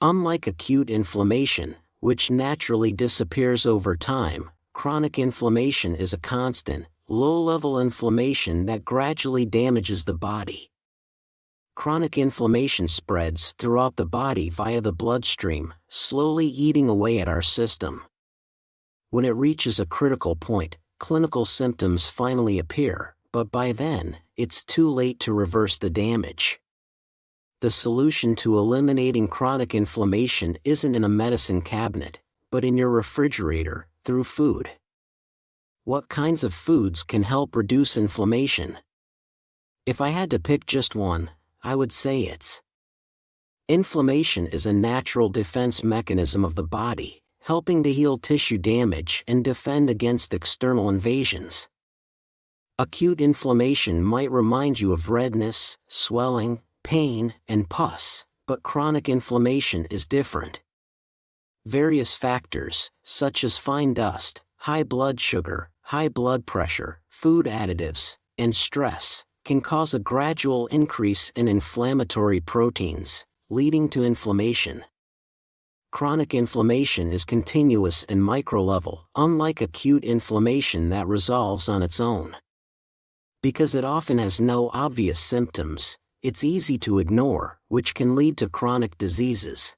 Unlike acute inflammation, which naturally disappears over time, chronic inflammation is a constant, low-level inflammation that gradually damages the body. Chronic inflammation spreads throughout the body via the bloodstream, slowly eating away at our system. When it reaches a critical point, clinical symptoms finally appear, but by then, it's too late to reverse the damage. The solution to eliminating chronic inflammation isn't in a medicine cabinet, but in your refrigerator, through food. What kinds of foods can help reduce inflammation? If I had to pick just one, I would say it's. Inflammation is a natural defense mechanism of the body, helping to heal tissue damage and defend against external invasions. Acute inflammation might remind you of redness, swelling, pain, and pus, but chronic inflammation is different. Various factors, such as fine dust, high blood sugar, high blood pressure, food additives, and stress, can cause a gradual increase in inflammatory proteins, leading to inflammation. Chronic inflammation is continuous and micro-level, unlike acute inflammation that resolves on its own. Because it often has no obvious symptoms, it's easy to ignore, which can lead to chronic diseases.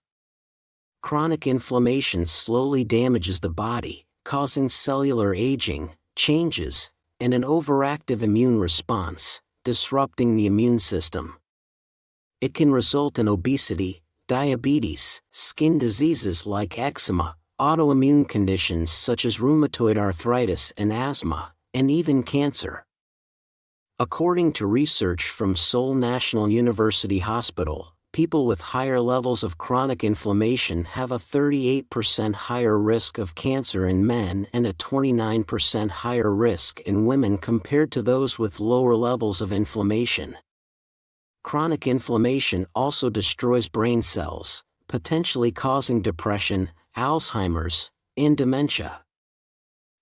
Chronic inflammation slowly damages the body, causing cellular aging, changes, and an overactive immune response, disrupting the immune system. It can result in obesity, diabetes, skin diseases like eczema, autoimmune conditions such as rheumatoid arthritis and asthma, and even cancer. According to research from Seoul National University Hospital, people with higher levels of chronic inflammation have a 38% higher risk of cancer in men and a 29% higher risk in women compared to those with lower levels of inflammation. Chronic inflammation also destroys brain cells, potentially causing depression, Alzheimer's, and dementia.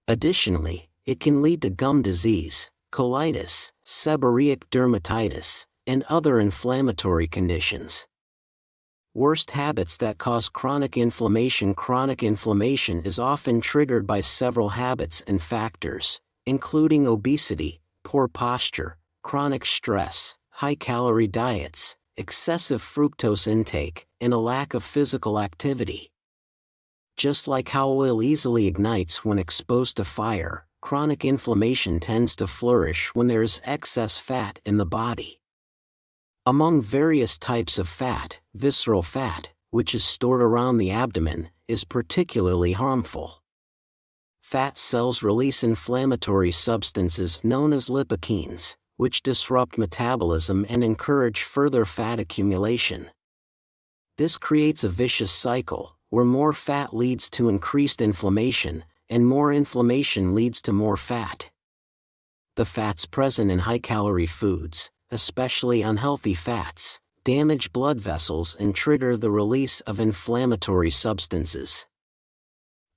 Additionally, it can lead to gum disease, colitis, seborrheic dermatitis, and other inflammatory conditions. Worst habits that cause chronic inflammation. Chronic inflammation is often triggered by several habits and factors, including obesity, poor posture, chronic stress, high-calorie diets, excessive fructose intake, and a lack of physical activity. Just like how oil easily ignites when exposed to fire, chronic inflammation tends to flourish when there is excess fat in the body. Among various types of fat, visceral fat, which is stored around the abdomen, is particularly harmful. Fat cells release inflammatory substances known as lipokines, which disrupt metabolism and encourage further fat accumulation. This creates a vicious cycle, where more fat leads to increased inflammation, and more inflammation leads to more fat. The fats present in high-calorie foods, especially unhealthy fats, damage blood vessels and trigger the release of inflammatory substances.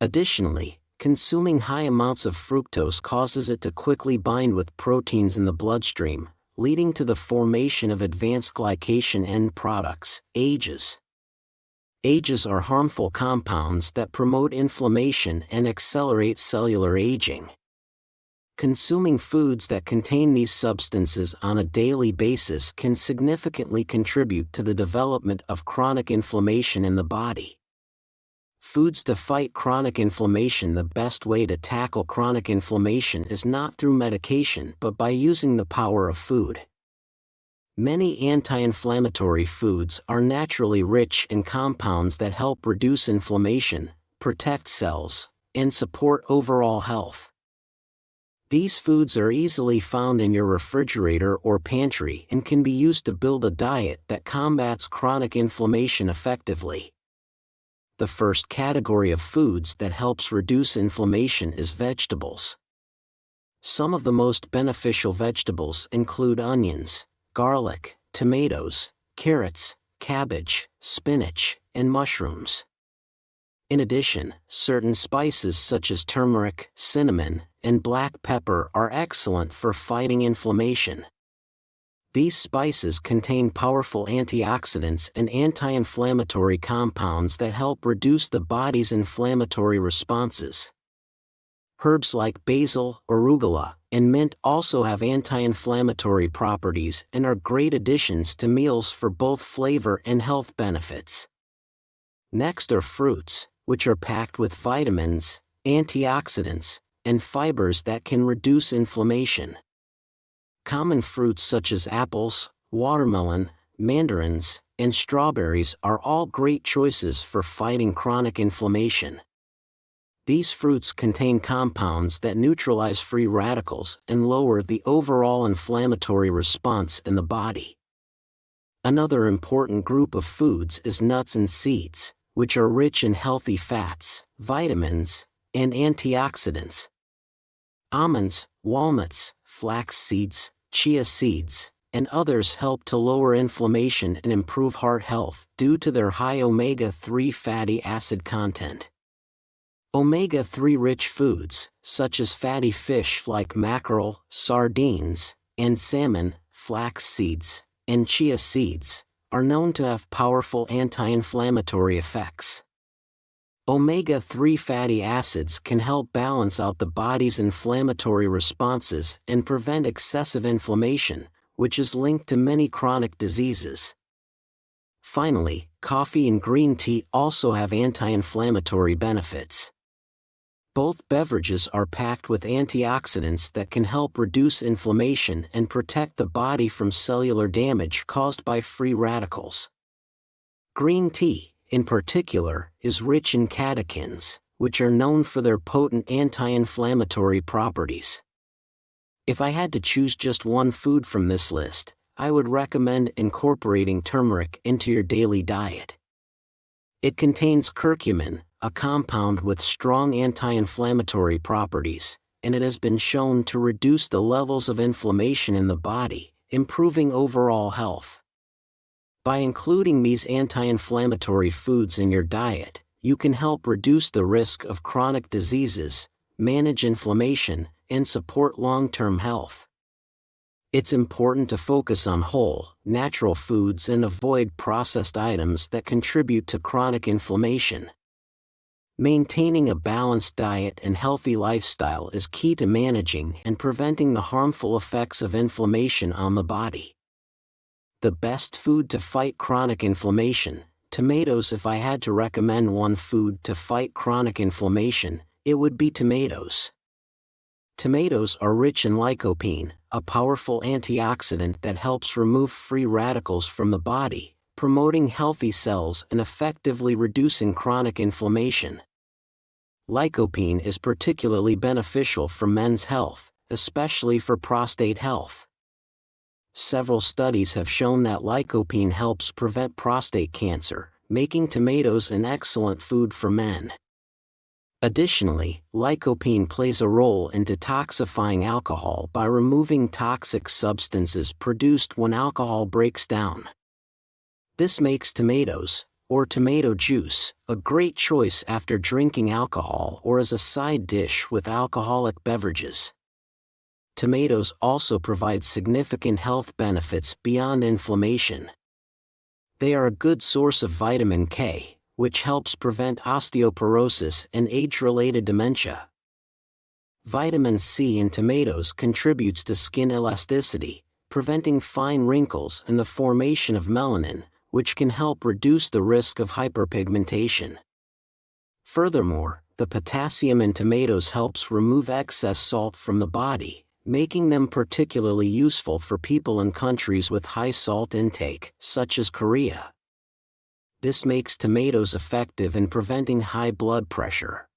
Additionally, consuming high amounts of fructose causes it to quickly bind with proteins in the bloodstream, leading to the formation of advanced glycation end products, AGEs. AGEs are harmful compounds that promote inflammation and accelerate cellular aging. Consuming foods that contain these substances on a daily basis can significantly contribute to the development of chronic inflammation in the body. Foods to fight chronic inflammation. The best way to tackle chronic inflammation is not through medication but by using the power of food. Many anti-inflammatory foods are naturally rich in compounds that help reduce inflammation, protect cells, and support overall health. These foods are easily found in your refrigerator or pantry and can be used to build a diet that combats chronic inflammation effectively. The first category of foods that helps reduce inflammation is vegetables. Some of the most beneficial vegetables include onions, garlic, tomatoes, carrots, cabbage, spinach, and mushrooms. In addition, certain spices such as turmeric, cinnamon, and black pepper are excellent for fighting inflammation. These spices contain powerful antioxidants and anti-inflammatory compounds that help reduce the body's inflammatory responses. Herbs like basil, arugula, and mint also have anti-inflammatory properties and are great additions to meals for both flavor and health benefits. Next are fruits, which are packed with vitamins, antioxidants, and fibers that can reduce inflammation. Common fruits such as apples, watermelon, mandarins, and strawberries are all great choices for fighting chronic inflammation. These fruits contain compounds that neutralize free radicals and lower the overall inflammatory response in the body. Another important group of foods is nuts and seeds, which are rich in healthy fats, vitamins, and antioxidants. Almonds, walnuts, flax seeds, chia seeds, and others help to lower inflammation and improve heart health due to their high omega-3 fatty acid content. Omega-3 rich foods, such as fatty fish like mackerel, sardines, and salmon, flax seeds, and chia seeds, are known to have powerful anti-inflammatory effects. Omega-3 fatty acids can help balance out the body's inflammatory responses and prevent excessive inflammation, which is linked to many chronic diseases. Finally, coffee and green tea also have anti-inflammatory benefits. Both beverages are packed with antioxidants that can help reduce inflammation and protect the body from cellular damage caused by free radicals. Green tea, in particular, is rich in catechins, which are known for their potent anti-inflammatory properties. If I had to choose just one food from this list, I would recommend incorporating turmeric into your daily diet. It contains curcumin, a compound with strong anti-inflammatory properties, and it has been shown to reduce the levels of inflammation in the body, improving overall health. By including these anti-inflammatory foods in your diet, you can help reduce the risk of chronic diseases, manage inflammation, and support long-term health. It's important to focus on whole, natural foods and avoid processed items that contribute to chronic inflammation. Maintaining a balanced diet and healthy lifestyle is key to managing and preventing the harmful effects of inflammation on the body. The best food to fight chronic inflammation: tomatoes. If I had to recommend one food to fight chronic inflammation, it would be tomatoes. Tomatoes are rich in lycopene, a powerful antioxidant that helps remove free radicals from the body, promoting healthy cells and effectively reducing chronic inflammation. Lycopene is particularly beneficial for men's health, especially for prostate health. Several studies have shown that lycopene helps prevent prostate cancer, making tomatoes an excellent food for men. Additionally, lycopene plays a role in detoxifying alcohol by removing toxic substances produced when alcohol breaks down. This makes tomatoes, or tomato juice, a great choice after drinking alcohol or as a side dish with alcoholic beverages. Tomatoes also provide significant health benefits beyond inflammation. They are a good source of vitamin K, which helps prevent osteoporosis and age-related dementia. Vitamin C in tomatoes contributes to skin elasticity, preventing fine wrinkles and the formation of melanin, which can help reduce the risk of hyperpigmentation. Furthermore, the potassium in tomatoes helps remove excess salt from the body, making them particularly useful for people in countries with high salt intake, such as Korea. This makes tomatoes effective in preventing high blood pressure.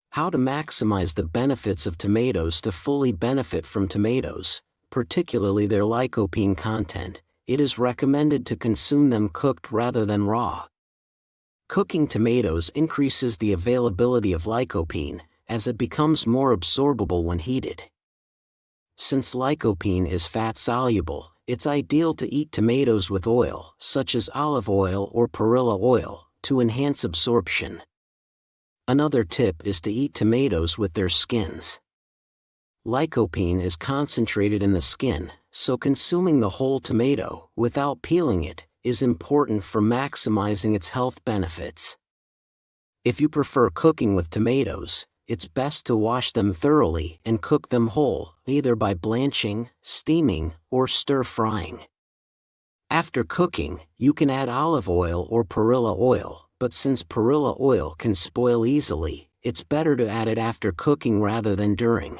How to maximize the benefits of tomatoes? To fully benefit from tomatoes, particularly their lycopene content, it is recommended to consume them cooked rather than raw. Cooking tomatoes increases the availability of lycopene, as it becomes more absorbable when heated. Since lycopene is fat-soluble, it's ideal to eat tomatoes with oil, such as olive oil or perilla oil, to enhance absorption. Another tip is to eat tomatoes with their skins. Lycopene is concentrated in the skin, so consuming the whole tomato, without peeling it, is important for maximizing its health benefits. If you prefer cooking with tomatoes, it's best to wash them thoroughly and cook them whole, either by blanching, steaming, or stir-frying. After cooking, you can add olive oil or perilla oil, but since perilla oil can spoil easily, it's better to add it after cooking rather than during.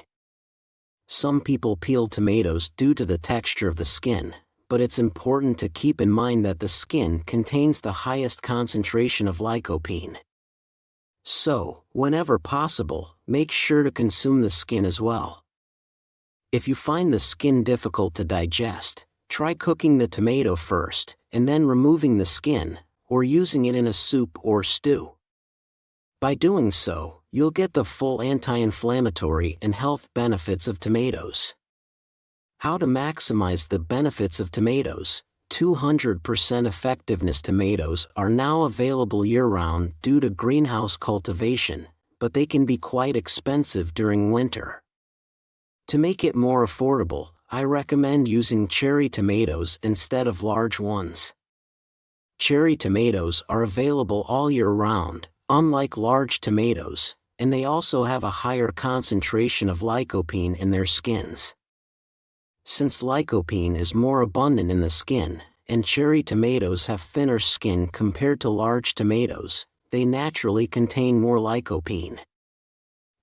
Some people peel tomatoes due to the texture of the skin, but it's important to keep in mind that the skin contains the highest concentration of lycopene. So, whenever possible, make sure to consume the skin as well. If you find the skin difficult to digest, try cooking the tomato first, and then removing the skin, or using it in a soup or stew. By doing so, you'll get the full anti-inflammatory and health benefits of tomatoes. How to maximize the benefits of tomatoes. 200% effectiveness tomatoes are now available year-round due to greenhouse cultivation, but they can be quite expensive during winter. To make it more affordable, I recommend using cherry tomatoes instead of large ones. Cherry tomatoes are available all year round, unlike large tomatoes, and they also have a higher concentration of lycopene in their skins. Since lycopene is more abundant in the skin, and cherry tomatoes have thinner skin compared to large tomatoes, they naturally contain more lycopene.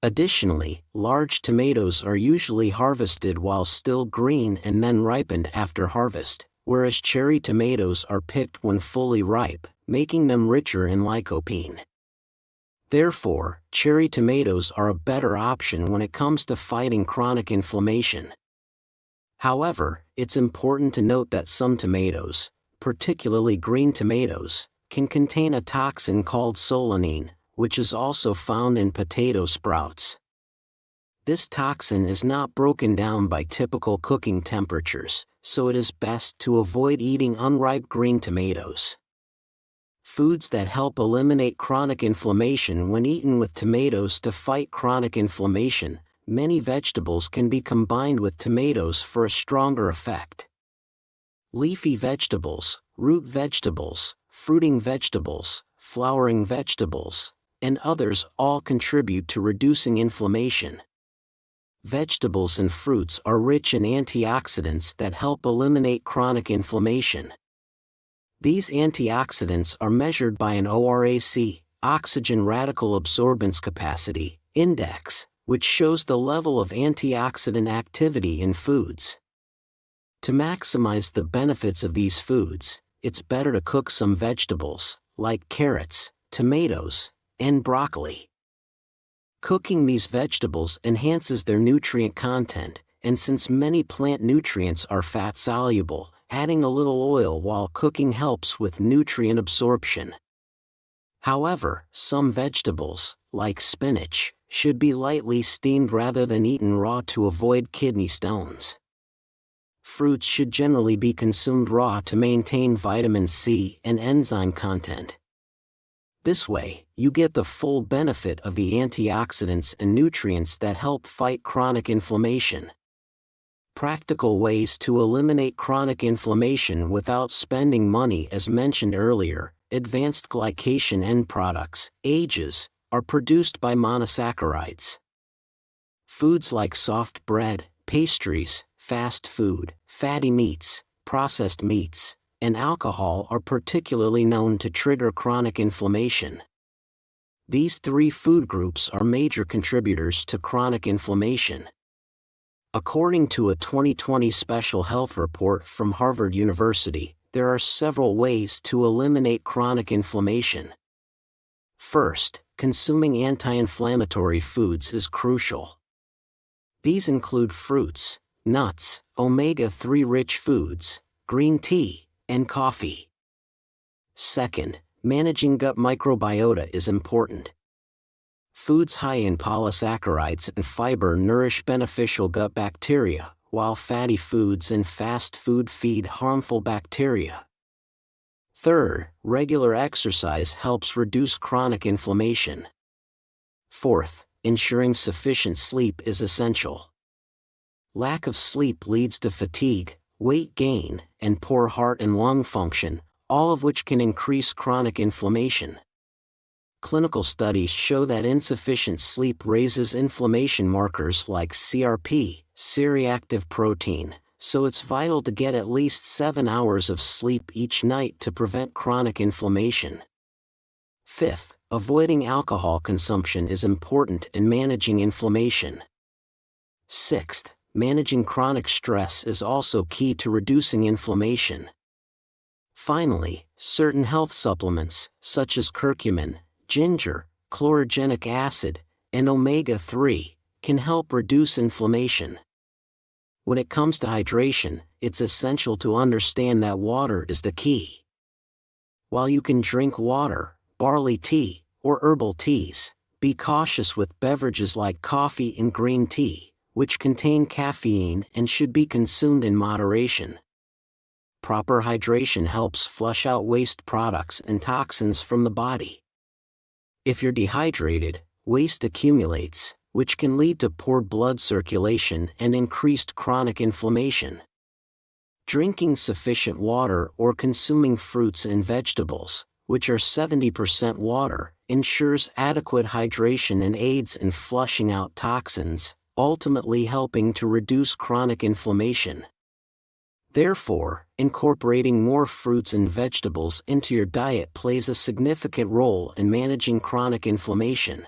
Additionally, large tomatoes are usually harvested while still green and then ripened after harvest, whereas cherry tomatoes are picked when fully ripe, making them richer in lycopene. Therefore, cherry tomatoes are a better option when it comes to fighting chronic inflammation. However, it's important to note that some tomatoes, particularly green tomatoes, can contain a toxin called solanine, which is also found in potato sprouts. This toxin is not broken down by typical cooking temperatures, so it is best to avoid eating unripe green tomatoes. Foods that help eliminate chronic inflammation. When eaten with tomatoes to fight chronic inflammation, many vegetables can be combined with tomatoes for a stronger effect. Leafy vegetables, root vegetables, fruiting vegetables, flowering vegetables, and others all contribute to reducing inflammation. Vegetables and fruits are rich in antioxidants that help eliminate chronic inflammation. These antioxidants are measured by an ORAC, oxygen radical absorbance capacity, index, which shows the level of antioxidant activity in foods. To maximize the benefits of these foods, it's better to cook some vegetables, like carrots, tomatoes, and broccoli. Cooking these vegetables enhances their nutrient content, and since many plant nutrients are fat-soluble, adding a little oil while cooking helps with nutrient absorption. However, some vegetables, like spinach, should be lightly steamed rather than eaten raw to avoid kidney stones. Fruits should generally be consumed raw to maintain vitamin C and enzyme content. This way, you get the full benefit of the antioxidants and nutrients that help fight chronic inflammation. Practical ways to eliminate chronic inflammation without spending money. As mentioned earlier, advanced glycation end products, AGEs, are produced by monosaccharides. Foods like soft bread, pastries, fast food, fatty meats, processed meats, and alcohol are particularly known to trigger chronic inflammation. These three food groups are major contributors to chronic inflammation. According to a 2020 special health report from Harvard University, there are several ways to eliminate chronic inflammation. First, consuming anti-inflammatory foods is crucial. These include fruits, nuts, omega-3 rich foods, green tea, and coffee. Second, managing gut microbiota is important. Foods high in polysaccharides and fiber nourish beneficial gut bacteria, while fatty foods and fast food feed harmful bacteria. Third, regular exercise helps reduce chronic inflammation. Fourth, ensuring sufficient sleep is essential. Lack of sleep leads to fatigue, weight gain, and poor heart and lung function, all of which can increase chronic inflammation. Clinical studies show that insufficient sleep raises inflammation markers like CRP, C-reactive protein, so it's vital to get at least 7 hours of sleep each night to prevent chronic inflammation. Fifth, avoiding alcohol consumption is important in managing inflammation. Sixth, managing chronic stress is also key to reducing inflammation. Finally, certain health supplements, such as curcumin, ginger, chlorogenic acid, and omega-3, can help reduce inflammation. When it comes to hydration, it's essential to understand that water is the key. While you can drink water, barley tea, or herbal teas, be cautious with beverages like coffee and green tea, which contain caffeine and should be consumed in moderation. Proper hydration helps flush out waste products and toxins from the body. If you're dehydrated, waste accumulates, which can lead to poor blood circulation and increased chronic inflammation. Drinking sufficient water or consuming fruits and vegetables, which are 70% water, ensures adequate hydration and aids in flushing out toxins, ultimately helping to reduce chronic inflammation. Therefore, incorporating more fruits and vegetables into your diet plays a significant role in managing chronic inflammation.